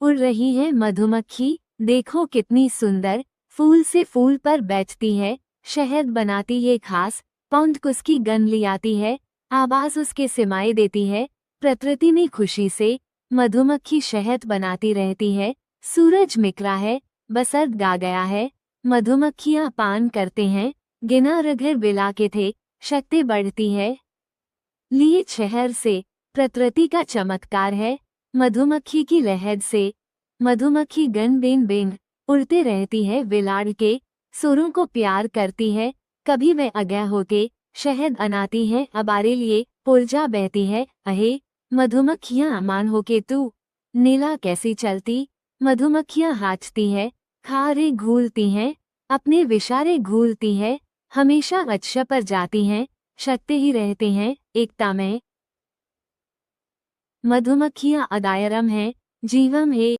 उड़ रही है मधुमक्खी, देखो कितनी सुंदर, फूल से फूल पर बैठती है, शहद बनाती ये खास, पौंड उसकी गन ले आती है, आवाज उसके सिमाए देती है, प्रकृति में खुशी से मधुमक्खी शहद बनाती रहती है, सूरज निकला है, बसंत गा गया है, मधुमक्खियां पान करते हैं, गिना रघर बिला के थे, शक्ति बढ़ती है। लिए शहर से प्रकृति का चमत्कार है, मधुमक्खी की लहद से मधुमक्खी गन बिन बिन उड़ते रहती है विलाड़ के, सुरों को प्यार करती है, कभी वह अज्ञा होके शहद बनाती है, हमारे लिए पुरजा बहती है, अहे मधुमक्खियां अमान होके तू नीला कैसी चलती, मधुमक्खियां हाचती है, खारे घूलती हैं, अपने विशारे घूलती है, हमेशा अच्छा पर जाती हैं, शक्ति ही रहते हैं एकता में। मधुमक्खियां अदायरम हैं, जीवम है।